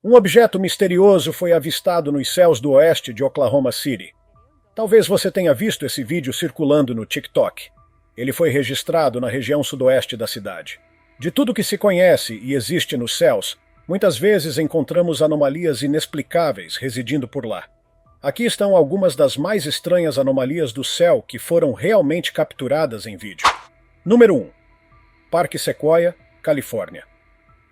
Um objeto misterioso foi avistado nos céus do oeste de Oklahoma City. Talvez você tenha visto esse vídeo circulando no TikTok. Ele foi registrado na região sudoeste da cidade. De tudo que se conhece e existe nos céus, muitas vezes encontramos anomalias inexplicáveis residindo por lá. Aqui estão algumas das mais estranhas anomalias do céu que foram realmente capturadas em vídeo. Número 1. Parque Sequoia, Califórnia.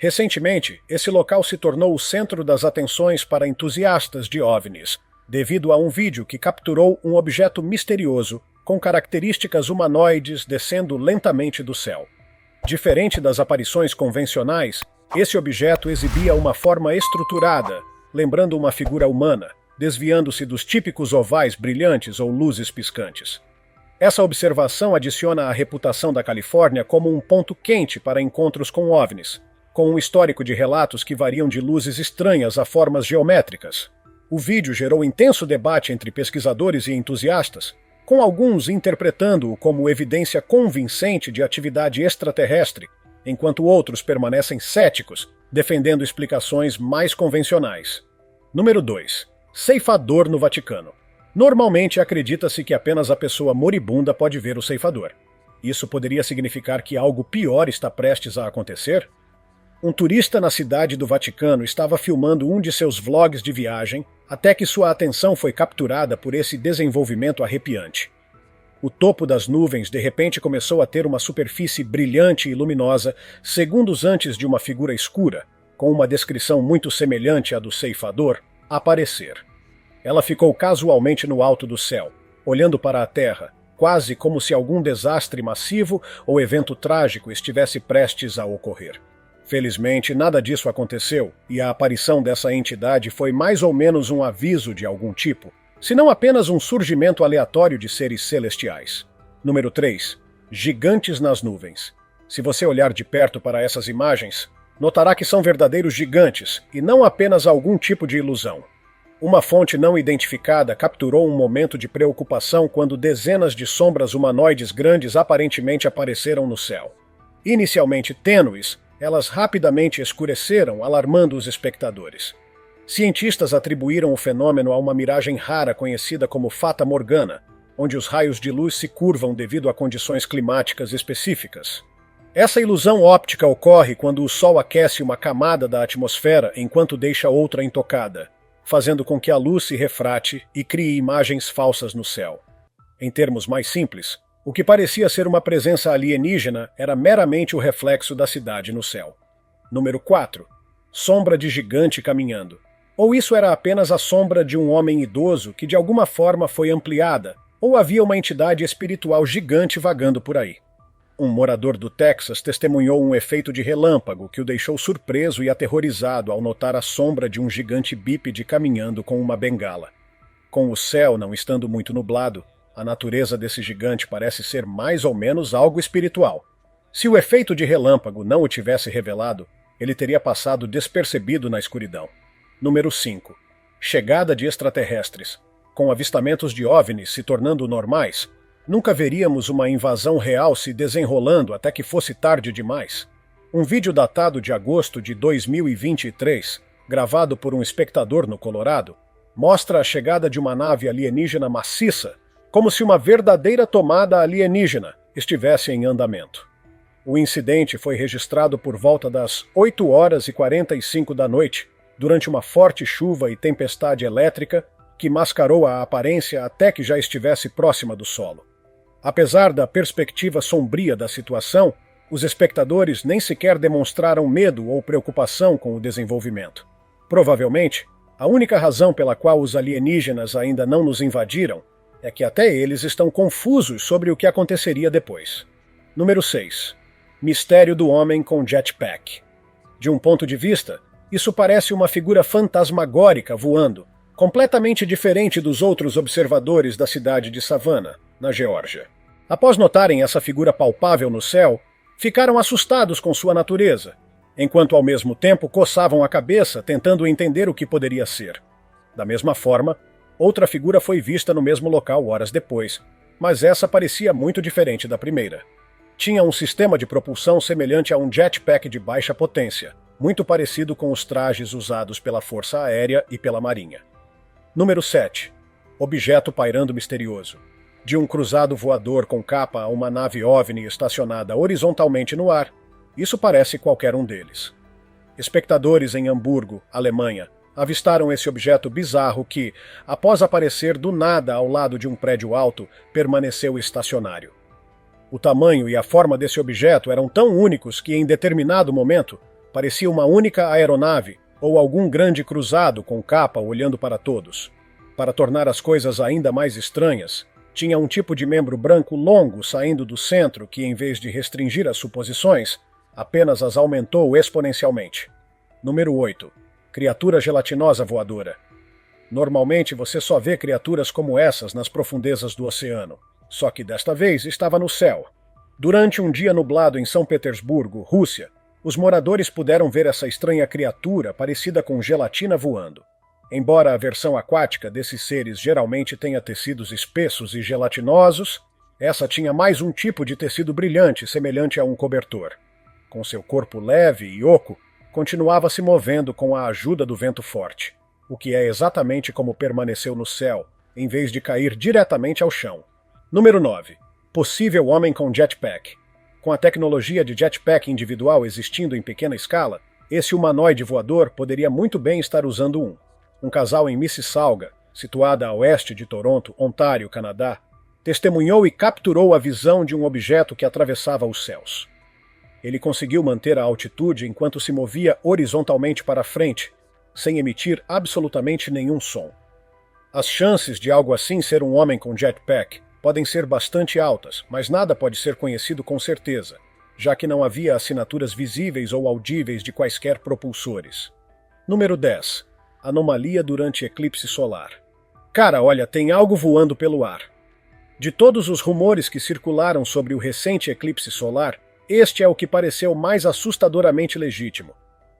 Recentemente, esse local se tornou o centro das atenções para entusiastas de OVNIs, devido a um vídeo que capturou um objeto misterioso com características humanoides descendo lentamente do céu. Diferente das aparições convencionais, esse objeto exibia uma forma estruturada, lembrando uma figura humana, desviando-se dos típicos ovais brilhantes ou luzes piscantes. Essa observação adiciona a reputação da Califórnia como um ponto quente para encontros com OVNIs, com um histórico de relatos que variam de luzes estranhas a formas geométricas. O vídeo gerou intenso debate entre pesquisadores e entusiastas, com alguns interpretando-o como evidência convincente de atividade extraterrestre, enquanto outros permanecem céticos, defendendo explicações mais convencionais. Número 2. Ceifador no Vaticano. Normalmente acredita-se que apenas a pessoa moribunda pode ver o ceifador. Isso poderia significar que algo pior está prestes a acontecer? Um turista na cidade do Vaticano estava filmando um de seus vlogs de viagem até que sua atenção foi capturada por esse desenvolvimento arrepiante. O topo das nuvens de repente começou a ter uma superfície brilhante e luminosa, segundos antes de uma figura escura, com uma descrição muito semelhante à do ceifador, aparecer. Ela ficou casualmente no alto do céu, olhando para a Terra, quase como se algum desastre massivo ou evento trágico estivesse prestes a ocorrer. Felizmente, nada disso aconteceu, e a aparição dessa entidade foi mais ou menos um aviso de algum tipo, se não apenas um surgimento aleatório de seres celestiais. Número 3. Gigantes nas nuvens. Se você olhar de perto para essas imagens, notará que são verdadeiros gigantes, e não apenas algum tipo de ilusão. Uma fonte não identificada capturou um momento de preocupação quando dezenas de sombras humanoides grandes aparentemente apareceram no céu. Inicialmente tênues, elas rapidamente escureceram, alarmando os espectadores. Cientistas atribuíram o fenômeno a uma miragem rara conhecida como Fata Morgana, onde os raios de luz se curvam devido a condições climáticas específicas. Essa ilusão óptica ocorre quando o Sol aquece uma camada da atmosfera enquanto deixa outra intocada, fazendo com que a luz se refrate e crie imagens falsas no céu. Em termos mais simples, o que parecia ser uma presença alienígena era meramente o reflexo da cidade no céu. Número 4. Sombra de gigante caminhando. Ou isso era apenas a sombra de um homem idoso que de alguma forma foi ampliada, ou havia uma entidade espiritual gigante vagando por aí. Um morador do Texas testemunhou um efeito de relâmpago que o deixou surpreso e aterrorizado ao notar a sombra de um gigante bípede caminhando com uma bengala. Com o céu não estando muito nublado, a natureza desse gigante parece ser mais ou menos algo espiritual. Se o efeito de relâmpago não o tivesse revelado, ele teria passado despercebido na escuridão. Número 5. Chegada de extraterrestres. Com avistamentos de OVNIs se tornando normais, nunca veríamos uma invasão real se desenrolando até que fosse tarde demais. Um vídeo datado de agosto de 2023, gravado por um espectador no Colorado, mostra a chegada de uma nave alienígena maciça, como se uma verdadeira tomada alienígena estivesse em andamento. O incidente foi registrado por volta das 8h45 da noite, durante uma forte chuva e tempestade elétrica que mascarou a aparência até que já estivesse próxima do solo. Apesar da perspectiva sombria da situação, os espectadores nem sequer demonstraram medo ou preocupação com o desenvolvimento. Provavelmente, a única razão pela qual os alienígenas ainda não nos invadiram é que até eles estão confusos sobre o que aconteceria depois. Número 6. Mistério do homem com jetpack. De um ponto de vista, isso parece uma figura fantasmagórica voando, completamente diferente dos outros observadores da cidade de Savannah, na Geórgia. Após notarem essa figura palpável no céu, ficaram assustados com sua natureza, enquanto ao mesmo tempo coçavam a cabeça tentando entender o que poderia ser. Da mesma forma, outra figura foi vista no mesmo local horas depois, mas essa parecia muito diferente da primeira. Tinha um sistema de propulsão semelhante a um jetpack de baixa potência, muito parecido com os trajes usados pela Força Aérea e pela Marinha. Número 7. Objeto pairando misterioso. De um cruzado voador com capa a uma nave OVNI estacionada horizontalmente no ar, isso parece qualquer um deles. Espectadores em Hamburgo, Alemanha, avistaram esse objeto bizarro que, após aparecer do nada ao lado de um prédio alto, permaneceu estacionário. O tamanho e a forma desse objeto eram tão únicos que, em determinado momento, parecia uma única aeronave ou algum grande cruzado com capa olhando para todos. Para tornar as coisas ainda mais estranhas, tinha um tipo de membro branco longo saindo do centro que, em vez de restringir as suposições, apenas as aumentou exponencialmente. Número 8. Criatura gelatinosa voadora. Normalmente você só vê criaturas como essas nas profundezas do oceano, só que desta vez estava no céu. Durante um dia nublado em São Petersburgo, Rússia, os moradores puderam ver essa estranha criatura parecida com gelatina voando. Embora a versão aquática desses seres geralmente tenha tecidos espessos e gelatinosos, essa tinha mais um tipo de tecido brilhante semelhante a um cobertor. Com seu corpo leve e oco, continuava se movendo com a ajuda do vento forte, o que é exatamente como permaneceu no céu, em vez de cair diretamente ao chão. Número 9. Possível homem com jetpack. Com a tecnologia de jetpack individual existindo em pequena escala, esse humanoide voador poderia muito bem estar usando um. Um casal em Mississauga, situada a oeste de Toronto, Ontário, Canadá, testemunhou e capturou a visão de um objeto que atravessava os céus. Ele conseguiu manter a altitude enquanto se movia horizontalmente para frente, sem emitir absolutamente nenhum som. As chances de algo assim ser um homem com jetpack podem ser bastante altas, mas nada pode ser conhecido com certeza, já que não havia assinaturas visíveis ou audíveis de quaisquer propulsores. Número 10. Anomalia durante eclipse solar. Cara, olha, tem algo voando pelo ar. De todos os rumores que circularam sobre o recente eclipse solar, este é o que pareceu mais assustadoramente legítimo.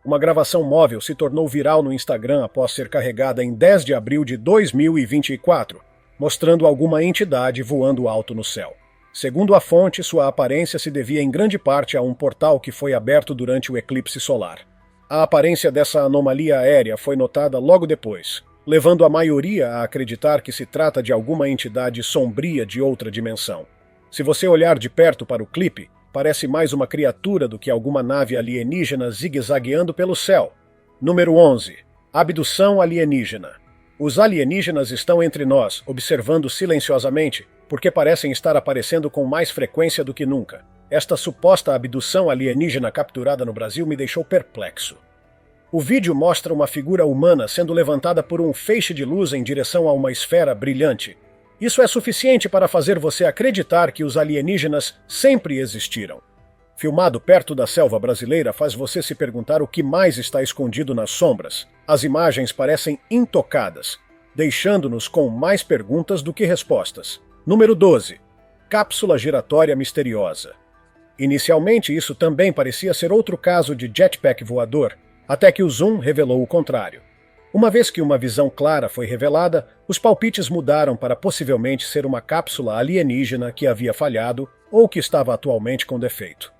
Uma gravação móvel se tornou viral no Instagram após ser carregada em 10 de abril de 2024, mostrando alguma entidade voando alto no céu. Segundo a fonte, sua aparência se devia em grande parte a um portal que foi aberto durante o eclipse solar. A aparência dessa anomalia aérea foi notada logo depois, levando a maioria a acreditar que se trata de alguma entidade sombria de outra dimensão. Se você olhar de perto para o clipe, parece mais uma criatura do que alguma nave alienígena zigue-zagueando pelo céu. Número 11. Abdução alienígena. Os alienígenas estão entre nós, observando silenciosamente, porque parecem estar aparecendo com mais frequência do que nunca. Esta suposta abdução alienígena capturada no Brasil me deixou perplexo. O vídeo mostra uma figura humana sendo levantada por um feixe de luz em direção a uma esfera brilhante. Isso é suficiente para fazer você acreditar que os alienígenas sempre existiram. Filmado perto da selva brasileira faz você se perguntar o que mais está escondido nas sombras. As imagens parecem intocadas, deixando-nos com mais perguntas do que respostas. Número 12. Cápsula giratória misteriosa. Inicialmente, isso também parecia ser outro caso de jetpack voador, até que o zoom revelou o contrário. Uma vez que uma visão clara foi revelada, os palpites mudaram para possivelmente ser uma cápsula alienígena que havia falhado ou que estava atualmente com defeito.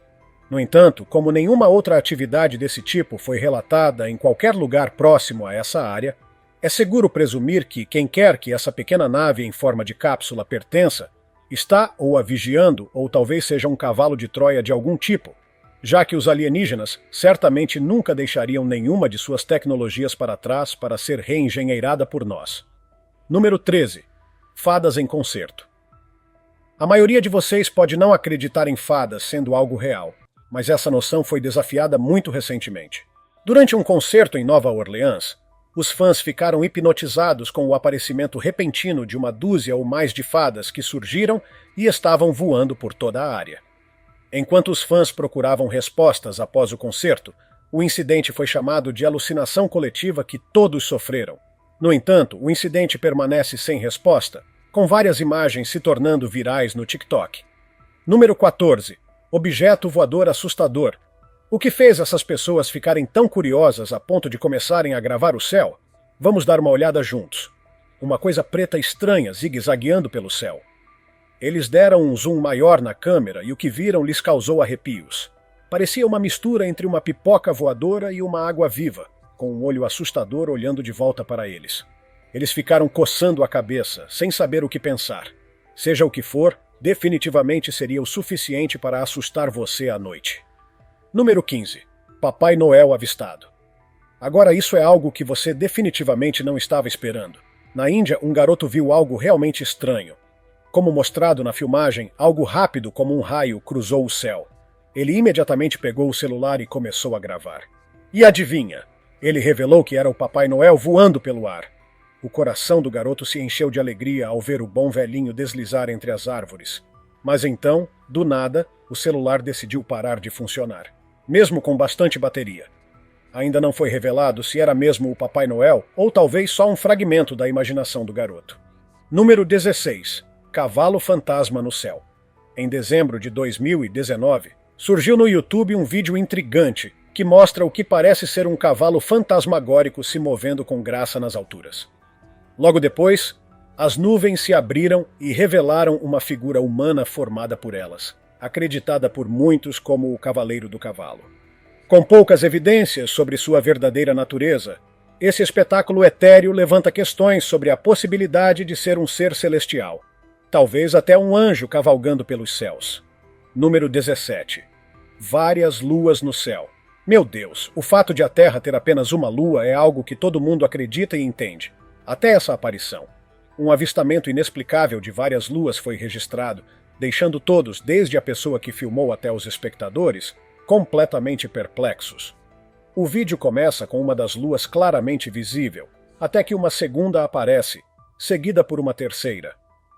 No entanto, como nenhuma outra atividade desse tipo foi relatada em qualquer lugar próximo a essa área, é seguro presumir que quem quer que essa pequena nave em forma de cápsula pertença está ou a vigiando ou talvez seja um cavalo de Troia de algum tipo, já que os alienígenas certamente nunca deixariam nenhuma de suas tecnologias para trás para ser reengenheirada por nós. Número 13. Fadas em concerto. A maioria de vocês pode não acreditar em fadas sendo algo real, mas essa noção foi desafiada muito recentemente. Durante um concerto em Nova Orleans, os fãs ficaram hipnotizados com o aparecimento repentino de uma dúzia ou mais de fadas que surgiram e estavam voando por toda a área. Enquanto os fãs procuravam respostas após o concerto, o incidente foi chamado de alucinação coletiva que todos sofreram. No entanto, o incidente permanece sem resposta, com várias imagens se tornando virais no TikTok. Número 14. Objeto voador assustador. O que fez essas pessoas ficarem tão curiosas a ponto de começarem a gravar o céu? Vamos dar uma olhada juntos. Uma coisa preta estranha zigue-zagueando pelo céu. Eles deram um zoom maior na câmera e o que viram lhes causou arrepios. Parecia uma mistura entre uma pipoca voadora e uma água-viva, com um olho assustador olhando de volta para eles. Eles ficaram coçando a cabeça, sem saber o que pensar. Seja o que for, definitivamente seria o suficiente para assustar você à noite. Número 15. Papai Noel avistado. Agora isso é algo que você definitivamente não estava esperando. Na Índia, um garoto viu algo realmente estranho. Como mostrado na filmagem, algo rápido como um raio cruzou o céu. Ele imediatamente pegou o celular e começou a gravar. E adivinha? Ele revelou que era o Papai Noel voando pelo ar. O coração do garoto se encheu de alegria ao ver o bom velhinho deslizar entre as árvores. Mas então, do nada, o celular decidiu parar de funcionar, mesmo com bastante bateria. Ainda não foi revelado se era mesmo o Papai Noel ou talvez só um fragmento da imaginação do garoto. Número 16. Cavalo fantasma no céu. Em dezembro de 2019, surgiu no YouTube um vídeo intrigante que mostra o que parece ser um cavalo fantasmagórico se movendo com graça nas alturas. Logo depois, as nuvens se abriram e revelaram uma figura humana formada por elas, acreditada por muitos como o Cavaleiro do Cavalo. Com poucas evidências sobre sua verdadeira natureza, esse espetáculo etéreo levanta questões sobre a possibilidade de ser um ser celestial, talvez até um anjo cavalgando pelos céus. Número 17. Várias luas no céu. Meu Deus, o fato de a Terra ter apenas uma lua é algo que todo mundo acredita e entende. Até essa aparição. Um avistamento inexplicável de várias luas foi registrado, deixando todos, desde a pessoa que filmou até os espectadores, completamente perplexos. O vídeo começa com uma das luas claramente visível, até que uma segunda aparece, seguida por uma terceira.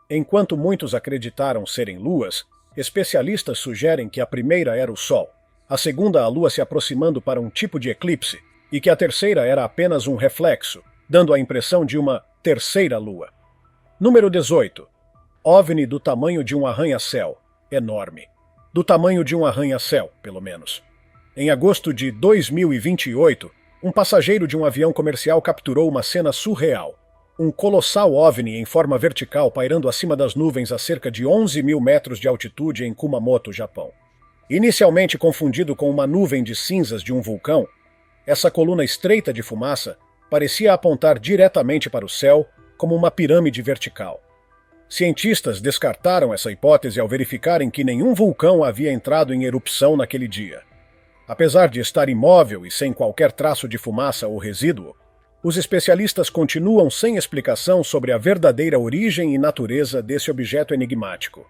Enquanto muitos acreditaram serem luas, especialistas sugerem que a primeira era o Sol, a segunda a Lua se aproximando para um tipo de eclipse, e que a terceira era apenas um reflexo, dando a impressão de uma terceira Lua. Número 18. OVNI do tamanho de um arranha-céu, enorme. Do tamanho de um arranha-céu, pelo menos. Em agosto de 2028, um passageiro de um avião comercial capturou uma cena surreal. Um colossal OVNI em forma vertical pairando acima das nuvens a cerca de 11 mil metros de altitude em Kumamoto, Japão. Inicialmente confundido com uma nuvem de cinzas de um vulcão, essa coluna estreita de fumaça parecia apontar diretamente para o céu como uma pirâmide vertical. Cientistas descartaram essa hipótese ao verificarem que nenhum vulcão havia entrado em erupção naquele dia. Apesar de estar imóvel e sem qualquer traço de fumaça ou resíduo, os especialistas continuam sem explicação sobre a verdadeira origem e natureza desse objeto enigmático.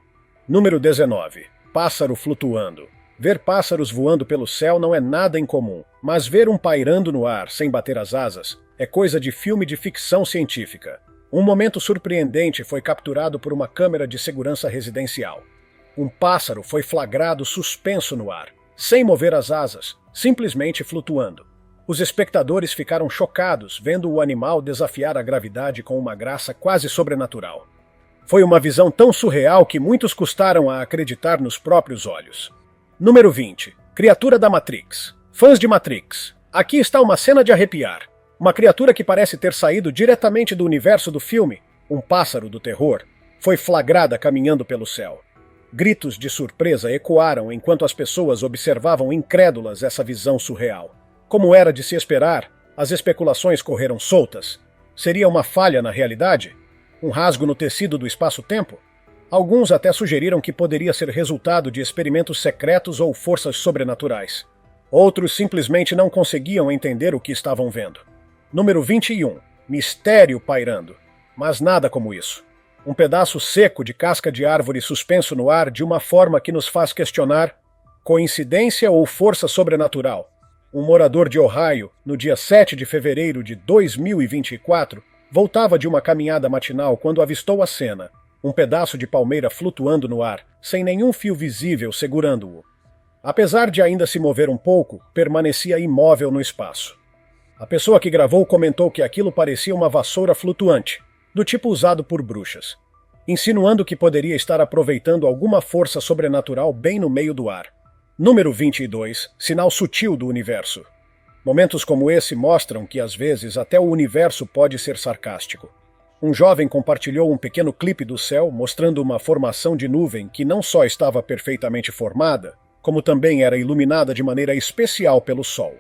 Número 19. Pássaro flutuando. Ver pássaros voando pelo céu não é nada incomum, mas ver um pairando no ar sem bater as asas é coisa de filme de ficção científica. Um momento surpreendente foi capturado por uma câmera de segurança residencial. Um pássaro foi flagrado suspenso no ar, sem mover as asas, simplesmente flutuando. Os espectadores ficaram chocados vendo o animal desafiar a gravidade com uma graça quase sobrenatural. Foi uma visão tão surreal que muitos custaram a acreditar nos próprios olhos. Número 20. Criatura da Matrix. Fãs de Matrix. Aqui está uma cena de arrepiar. Uma criatura que parece ter saído diretamente do universo do filme, um pássaro do terror, foi flagrada caminhando pelo céu. Gritos de surpresa ecoaram enquanto as pessoas observavam incrédulas essa visão surreal. Como era de se esperar, as especulações correram soltas. Seria uma falha na realidade? Um rasgo no tecido do espaço-tempo? Alguns até sugeriram que poderia ser resultado de experimentos secretos ou forças sobrenaturais. Outros simplesmente não conseguiam entender o que estavam vendo. Número 21. Mistério pairando. Mas nada como isso. Um pedaço seco de casca de árvore suspenso no ar de uma forma que nos faz questionar: coincidência ou força sobrenatural? Um morador de Ohio, no dia 7 de fevereiro de 2024, voltava de uma caminhada matinal quando avistou a cena: um pedaço de palmeira flutuando no ar, sem nenhum fio visível segurando-o. Apesar de ainda se mover um pouco, permanecia imóvel no espaço. A pessoa que gravou comentou que aquilo parecia uma vassoura flutuante, do tipo usado por bruxas, insinuando que poderia estar aproveitando alguma força sobrenatural bem no meio do ar. Número 22. Sinal sutil do universo. Momentos como esse mostram que, às vezes, até o universo pode ser sarcástico. Um jovem compartilhou um pequeno clipe do céu mostrando uma formação de nuvem que não só estava perfeitamente formada, como também era iluminada de maneira especial pelo Sol.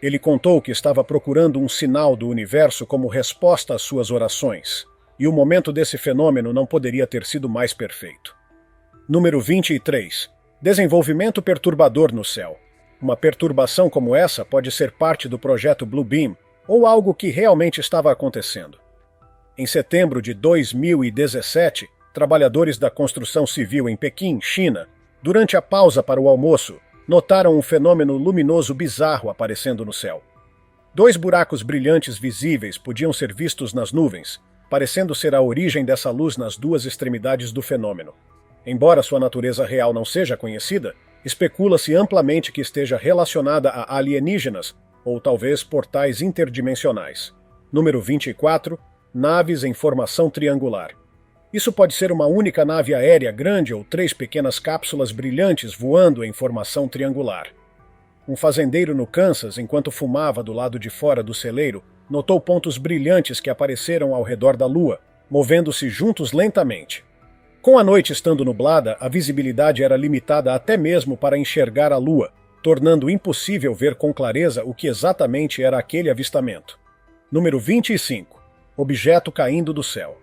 Ele contou que estava procurando um sinal do universo como resposta às suas orações, e o momento desse fenômeno não poderia ter sido mais perfeito. Número 23. Desenvolvimento perturbador no céu. Uma perturbação como essa pode ser parte do projeto Blue Beam, ou algo que realmente estava acontecendo. Em setembro de 2017, trabalhadores da construção civil em Pequim, China, durante a pausa para o almoço, notaram um fenômeno luminoso bizarro aparecendo no céu. 2 buracos brilhantes visíveis podiam ser vistos nas nuvens, parecendo ser a origem dessa luz nas 2 extremidades do fenômeno. Embora sua natureza real não seja conhecida, especula-se amplamente que esteja relacionada a alienígenas ou talvez portais interdimensionais. Número 24. Naves em formação triangular. Isso pode ser uma única nave aérea grande ou 3 pequenas cápsulas brilhantes voando em formação triangular. Um fazendeiro no Kansas, enquanto fumava do lado de fora do celeiro, notou pontos brilhantes que apareceram ao redor da Lua, movendo-se juntos lentamente. Com a noite estando nublada, a visibilidade era limitada até mesmo para enxergar a Lua, tornando impossível ver com clareza o que exatamente era aquele avistamento. Número 25. Objeto caindo do céu.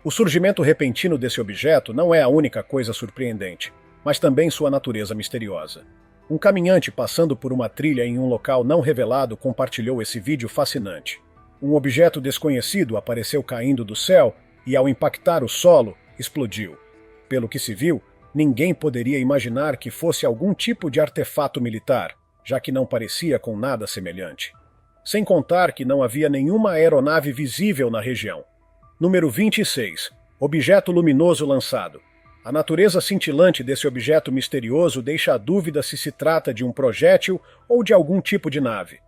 O surgimento repentino desse objeto não é a única coisa surpreendente, mas também sua natureza misteriosa. Um caminhante passando por uma trilha em um local não revelado compartilhou esse vídeo fascinante. Um objeto desconhecido apareceu caindo do céu e, ao impactar o solo, explodiu. Pelo que se viu, ninguém poderia imaginar que fosse algum tipo de artefato militar, já que não parecia com nada semelhante. Sem contar que não havia nenhuma aeronave visível na região. Número 26. Objeto luminoso lançado. A natureza cintilante desse objeto misterioso deixa a dúvida se trata de um projétil ou de algum tipo de nave.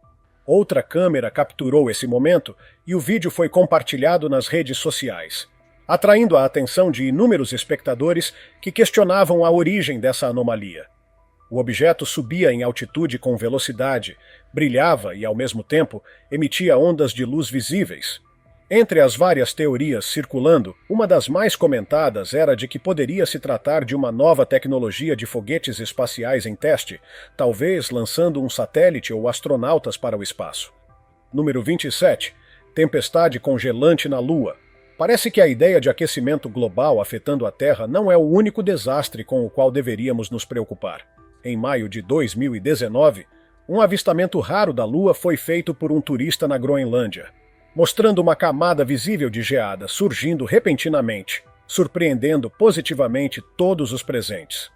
Outra câmera capturou esse momento e o vídeo foi compartilhado nas redes sociais, atraindo a atenção de inúmeros espectadores que questionavam a origem dessa anomalia. O objeto subia em altitude com velocidade, brilhava e, ao mesmo tempo, emitia ondas de luz visíveis. Entre as várias teorias circulando, uma das mais comentadas era de que poderia se tratar de uma nova tecnologia de foguetes espaciais em teste, talvez lançando um satélite ou astronautas para o espaço. Número 27. Tempestade congelante na Lua. Parece que a ideia de aquecimento global afetando a Terra não é o único desastre com o qual deveríamos nos preocupar. Em maio de 2019, um avistamento raro da Lua foi feito por um turista na Groenlândia, mostrando uma camada visível de geada surgindo repentinamente, surpreendendo positivamente todos os presentes.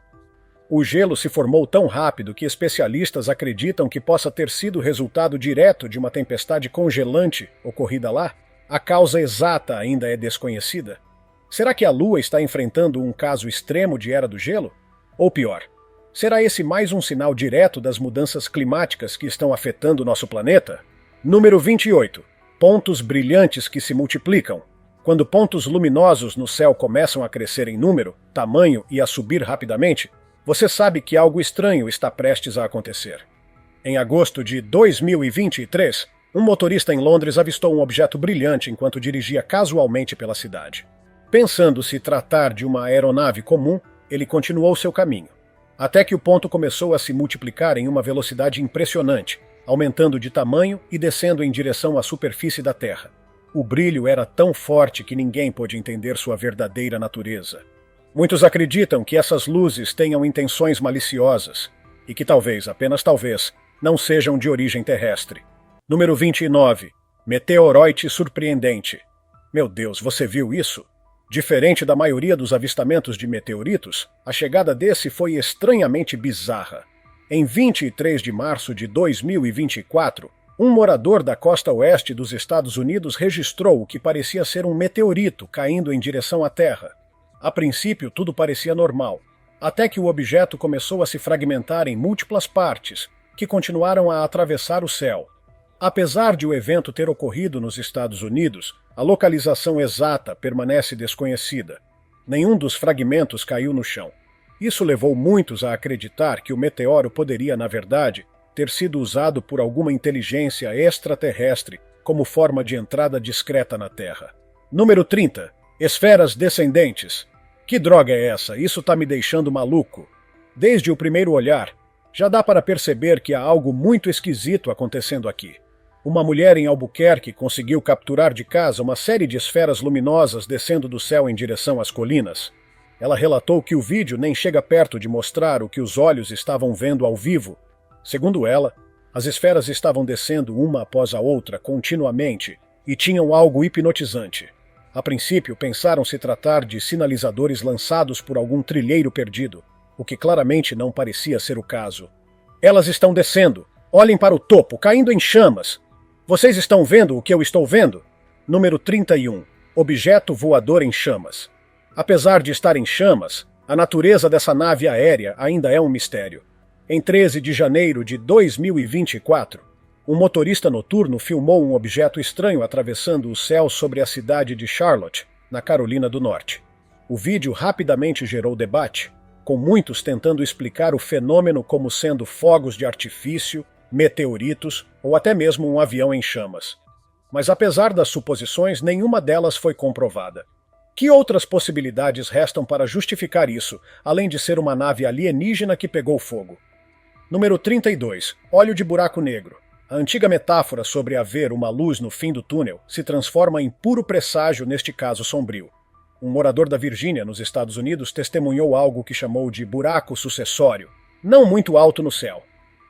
O gelo se formou tão rápido que especialistas acreditam que possa ter sido resultado direto de uma tempestade congelante ocorrida lá. A causa exata ainda é desconhecida. Será que a Lua está enfrentando um caso extremo de era do gelo? Ou pior, será esse mais um sinal direto das mudanças climáticas que estão afetando nosso planeta? Número 28. Pontos brilhantes que se multiplicam. Quando pontos luminosos no céu começam a crescer em número, tamanho e a subir rapidamente, você sabe que algo estranho está prestes a acontecer. Em agosto de 2023, um motorista em Londres avistou um objeto brilhante enquanto dirigia casualmente pela cidade. Pensando se tratar de uma aeronave comum, ele continuou seu caminho, até que o ponto começou a se multiplicar em uma velocidade impressionante, aumentando de tamanho e descendo em direção à superfície da Terra. O brilho era tão forte que ninguém pôde entender sua verdadeira natureza. Muitos acreditam que essas luzes tenham intenções maliciosas e que talvez, apenas talvez, não sejam de origem terrestre. Número 29. Meteoroide surpreendente. Meu Deus, você viu isso? Diferente da maioria dos avistamentos de meteoritos, a chegada desse foi estranhamente bizarra. Em 23 de março de 2024, um morador da costa oeste dos Estados Unidos registrou o que parecia ser um meteorito caindo em direção à Terra. A princípio, tudo parecia normal, até que o objeto começou a se fragmentar em múltiplas partes, que continuaram a atravessar o céu. Apesar de o evento ter ocorrido nos Estados Unidos, a localização exata permanece desconhecida. Nenhum dos fragmentos caiu no chão. Isso levou muitos a acreditar que o meteoro poderia, na verdade, ter sido usado por alguma inteligência extraterrestre como forma de entrada discreta na Terra. Número 30. Esferas descendentes. Que droga é essa? Isso tá me deixando maluco. Desde o primeiro olhar, Já dá para perceber que há algo muito esquisito acontecendo aqui. Uma mulher em Albuquerque conseguiu capturar de casa uma série de esferas luminosas descendo do céu em direção às colinas. Ela relatou que o vídeo nem chega perto de mostrar o que os olhos estavam vendo ao vivo. Segundo ela, as esferas estavam descendo uma após a outra continuamente e tinham algo hipnotizante. A princípio, pensaram se tratar de sinalizadores lançados por algum trilheiro perdido, o que claramente não parecia ser o caso. Elas estão descendo. Olhem para o topo, caindo em chamas. Vocês estão vendo o que eu estou vendo? Número 31. Objeto voador em chamas. Apesar de estar em chamas, a natureza dessa nave aérea ainda é um mistério. Em 13 de janeiro de 2024, um motorista noturno filmou um objeto estranho atravessando o céu sobre a cidade de Charlotte, na Carolina do Norte. O vídeo rapidamente gerou debate, com muitos tentando explicar o fenômeno como sendo fogos de artifício, meteoritos ou até mesmo um avião em chamas. Mas apesar das suposições, nenhuma delas foi comprovada. Que outras possibilidades restam para justificar isso, além de ser uma nave alienígena que pegou fogo? Número 32. Olho de buraco negro. A antiga metáfora sobre haver uma luz no fim do túnel se transforma em puro presságio neste caso sombrio. Um morador da Virgínia, nos Estados Unidos, testemunhou algo que chamou de buraco sucessório, não muito alto no céu.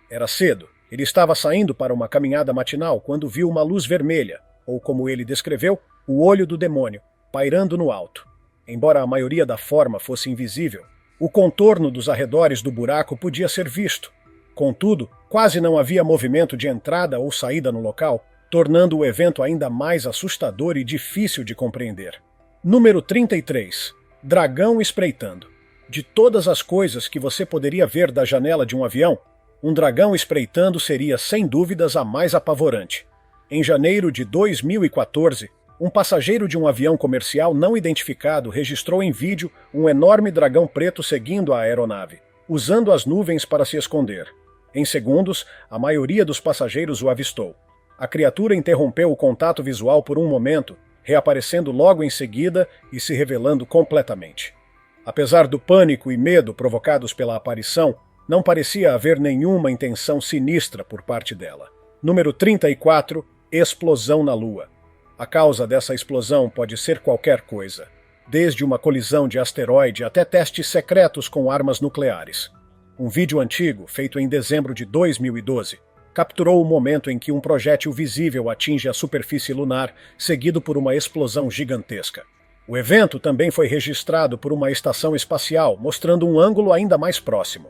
Era cedo. Ele estava saindo para uma caminhada matinal quando viu uma luz vermelha, ou como ele descreveu, o olho do demônio, pairando no alto. Embora a maioria da forma fosse invisível, o contorno dos arredores do buraco podia ser visto. Contudo, quase não havia movimento de entrada ou saída no local, tornando o evento ainda mais assustador e difícil de compreender. Número 33. Dragão espreitando. De todas as coisas que você poderia ver da janela de um avião, um dragão espreitando seria, sem dúvidas, a mais apavorante. Em janeiro de 2014, um passageiro de um avião comercial não identificado registrou em vídeo um enorme dragão preto seguindo a aeronave, usando as nuvens para se esconder. Em segundos, a maioria dos passageiros o avistou. A criatura interrompeu o contato visual por um momento, reaparecendo logo em seguida e se revelando completamente. Apesar do pânico e medo provocados pela aparição, não parecia haver nenhuma intenção sinistra por parte dela. Número 34. Explosão na Lua. A causa dessa explosão pode ser qualquer coisa, desde uma colisão de asteroide até testes secretos com armas nucleares. Um vídeo antigo, feito em dezembro de 2012, capturou o momento em que um projétil visível atinge a superfície lunar, seguido por uma explosão gigantesca. O evento também foi registrado por uma estação espacial, mostrando um ângulo ainda mais próximo.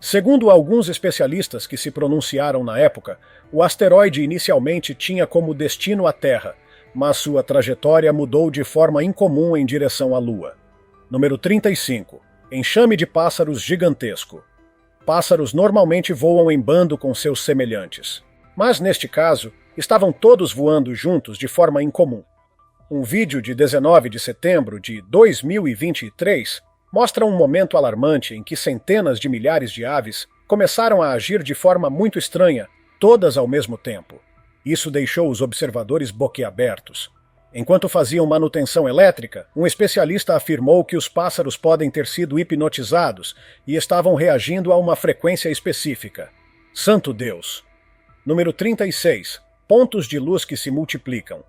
Segundo alguns especialistas que se pronunciaram na época, o asteroide inicialmente tinha como destino a Terra, mas sua trajetória mudou de forma incomum em direção à Lua. Número 35. Enxame de pássaros gigantesco. Pássaros normalmente voam em bando com seus semelhantes, mas neste caso, estavam todos voando juntos de forma incomum. Um vídeo de 19 de setembro de 2023 mostra um momento alarmante em que centenas de milhares de aves começaram a agir de forma muito estranha, todas ao mesmo tempo. Isso deixou os observadores boquiabertos. Enquanto faziam manutenção elétrica, um especialista afirmou que os pássaros podem ter sido hipnotizados e estavam reagindo a uma frequência específica. Santo Deus! Número 36. Pontos de luz que se multiplicam.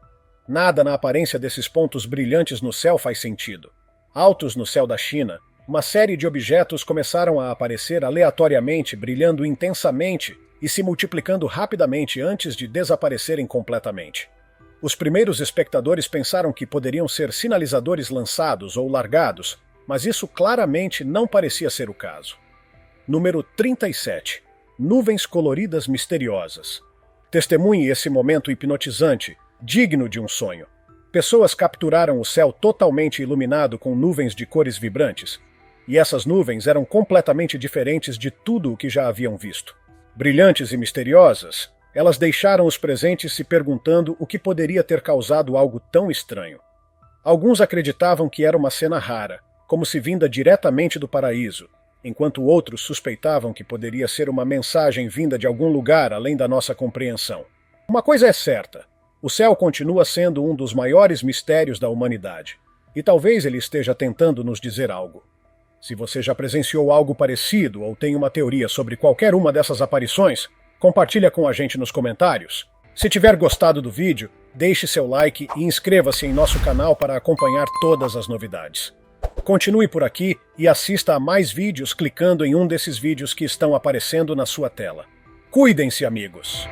Nada na aparência desses pontos brilhantes no céu faz sentido. Altos no céu da China, uma série de objetos começaram a aparecer aleatoriamente, brilhando intensamente e se multiplicando rapidamente antes de desaparecerem completamente. Os primeiros espectadores pensaram que poderiam ser sinalizadores lançados ou largados, mas isso claramente não parecia ser o caso. Número 37. Nuvens coloridas misteriosas. Testemunhe esse momento hipnotizante, digno de um sonho. Pessoas capturaram o céu totalmente iluminado com nuvens de cores vibrantes, e essas nuvens eram completamente diferentes de tudo o que já haviam visto. Brilhantes e misteriosas, elas deixaram os presentes se perguntando o que poderia ter causado algo tão estranho. Alguns acreditavam que era uma cena rara, como se vinda diretamente do paraíso, enquanto outros suspeitavam que poderia ser uma mensagem vinda de algum lugar além da nossa compreensão. Uma coisa é certa: o céu continua sendo um dos maiores mistérios da humanidade, e talvez ele esteja tentando nos dizer algo. Se você já presenciou algo parecido ou tem uma teoria sobre qualquer uma dessas aparições, compartilha com a gente nos comentários. Se tiver gostado do vídeo, deixe seu like e inscreva-se em nosso canal para acompanhar todas as novidades. Continue por aqui e assista a mais vídeos clicando em um desses vídeos que estão aparecendo na sua tela. Cuidem-se, amigos!